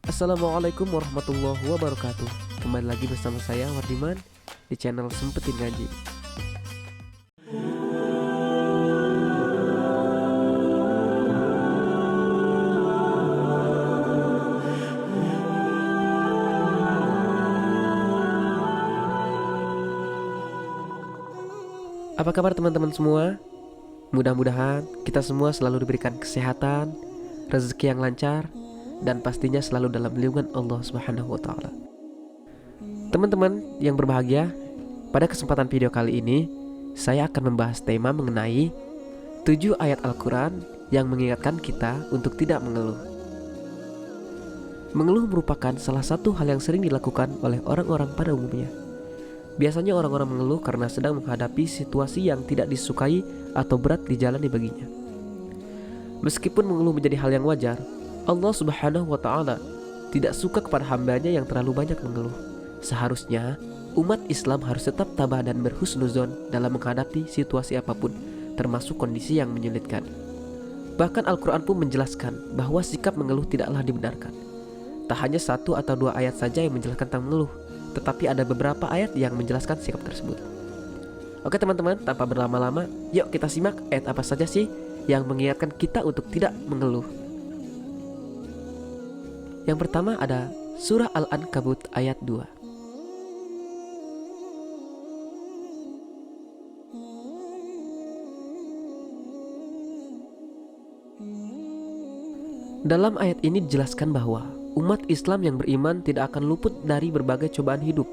Assalamualaikum warahmatullahi wabarakatuh. Kembali lagi bersama saya Wardiman di channel Sempetin Ngaji. Apa kabar teman-teman semua? Mudah-mudahan kita semua selalu diberikan kesehatan, rezeki yang lancar, dan pastinya selalu dalam lindungan Allah Subhanahu wa taala. Teman-teman yang berbahagia, pada kesempatan video kali ini saya akan membahas tema mengenai 7 ayat Al-Quran yang mengingatkan kita untuk tidak mengeluh. Mengeluh merupakan salah satu hal yang sering dilakukan oleh orang-orang pada umumnya. Biasanya orang-orang mengeluh karena sedang menghadapi situasi yang tidak disukai atau berat dijalani baginya. Meskipun mengeluh menjadi hal yang wajar, Allah Subhanahu wa taala tidak suka kepada hambanya yang terlalu banyak mengeluh. Seharusnya umat Islam harus tetap tabah dan berhusnuzon dalam menghadapi situasi apapun, termasuk kondisi yang menyulitkan. Bahkan Al-Quran pun menjelaskan bahwa sikap mengeluh tidaklah dibenarkan. Tak hanya 1 atau 2 ayat saja yang menjelaskan tentang mengeluh, tetapi ada beberapa ayat yang menjelaskan sikap tersebut. Oke teman-teman, tanpa berlama-lama, yuk kita simak ayat apa saja sih yang mengingatkan kita untuk tidak mengeluh. Yang pertama ada surah Al-Ankabut ayat 2. Dalam ayat ini dijelaskan bahwa umat Islam yang beriman tidak akan luput dari berbagai cobaan hidup.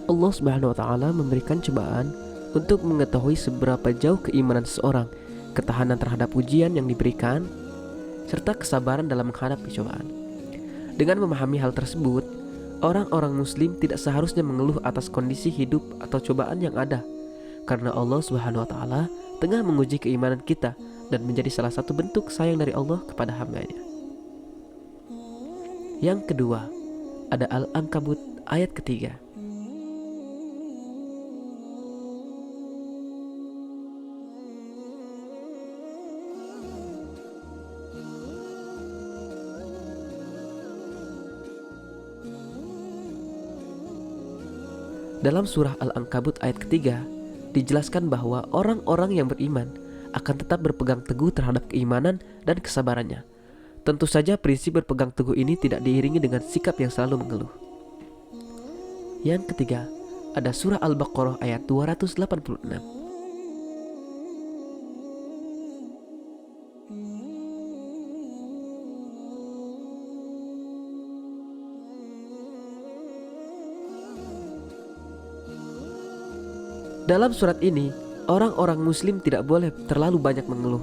Allah Subhanahu wa taala memberikan cobaan untuk mengetahui seberapa jauh keimanan seseorang, ketahanan terhadap ujian yang diberikan, serta kesabaran dalam menghadapi cobaan. Dengan memahami hal tersebut, orang-orang muslim tidak seharusnya mengeluh atas kondisi hidup atau cobaan yang ada, karena Allah Subhanahu wa taala tengah menguji keimanan kita dan menjadi salah satu bentuk sayang dari Allah kepada hambanya. Yang kedua, ada Al-Ankabut ayat ketiga. Dalam surah Al-Ankabut ayat ketiga, dijelaskan bahwa orang-orang yang beriman akan tetap berpegang teguh terhadap keimanan dan kesabarannya. Tentu saja prinsip berpegang teguh ini tidak diiringi dengan sikap yang selalu mengeluh. Yang ketiga, ada surah Al-Baqarah ayat 286. Dalam surat ini, orang-orang muslim tidak boleh terlalu banyak mengeluh,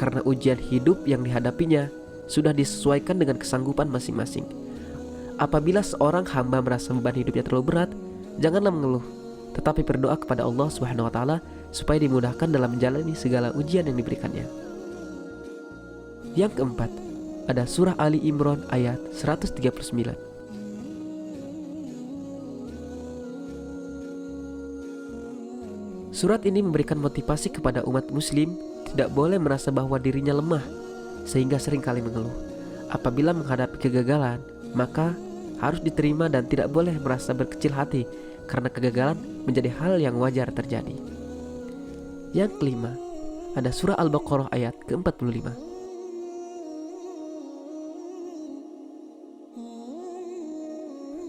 karena ujian hidup yang dihadapinya sudah disesuaikan dengan kesanggupan masing-masing. Apabila seorang hamba merasa beban hidupnya terlalu berat, janganlah mengeluh, tetapi berdoa kepada Allah Subhanahu wa taala supaya dimudahkan dalam menjalani segala ujian yang diberikannya. Yang keempat, ada surah Ali Imran ayat 139. Surat ini memberikan motivasi kepada umat muslim tidak boleh merasa bahwa dirinya lemah sehingga sering kali mengeluh. Apabila menghadapi kegagalan, maka harus diterima dan tidak boleh merasa berkecil hati karena kegagalan menjadi hal yang wajar terjadi. Yang kelima, ada surah Al-Baqarah ayat ke-45.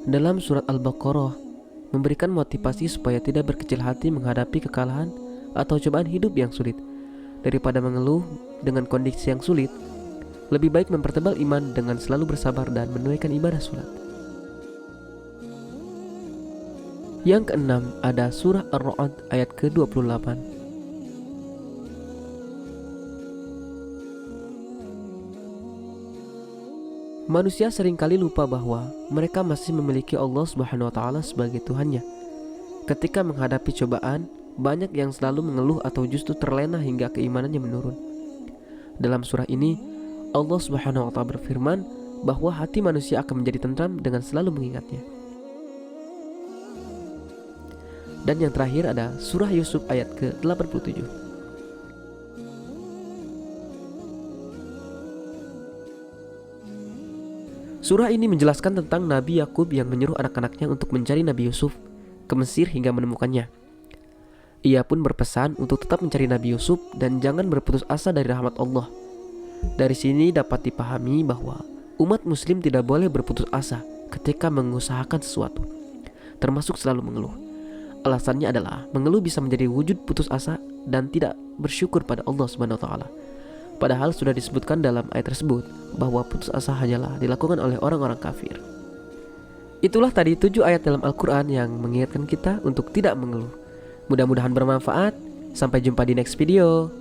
Dalam surat Al-Baqarah memberikan motivasi supaya tidak berkecil hati menghadapi kekalahan atau cobaan hidup yang sulit. Daripada mengeluh dengan kondisi yang sulit, lebih baik mempertebal iman dengan selalu bersabar dan menunaikan ibadah sholat. Yang keenam, ada surah Ar-Ra'd ayat ke-28. Manusia seringkali lupa bahwa mereka masih memiliki Allah Subhanahu wa taala sebagai Tuhannya. Ketika menghadapi cobaan, banyak yang selalu mengeluh atau justru terlena hingga keimanannya menurun. Dalam surah ini, Allah Subhanahu wa taala berfirman bahwa hati manusia akan menjadi tentram dengan selalu mengingatnya. Dan yang terakhir ada surah Yusuf ayat ke-87. Surah ini menjelaskan tentang Nabi Yakub yang menyuruh anak-anaknya untuk mencari Nabi Yusuf ke Mesir hingga menemukannya. Ia pun berpesan untuk tetap mencari Nabi Yusuf dan jangan berputus asa dari rahmat Allah. Dari sini dapat dipahami bahwa umat muslim tidak boleh berputus asa ketika mengusahakan sesuatu, termasuk selalu mengeluh. Alasannya adalah mengeluh bisa menjadi wujud putus asa dan tidak bersyukur pada Allah Subhanahu wa taala. Padahal sudah disebutkan dalam ayat tersebut bahwa putus asa hanyalah dilakukan oleh orang-orang kafir. Itulah tadi 7 ayat dalam Al-Quran yang mengingatkan kita untuk tidak mengeluh. Mudah-mudahan bermanfaat. Sampai jumpa di next video.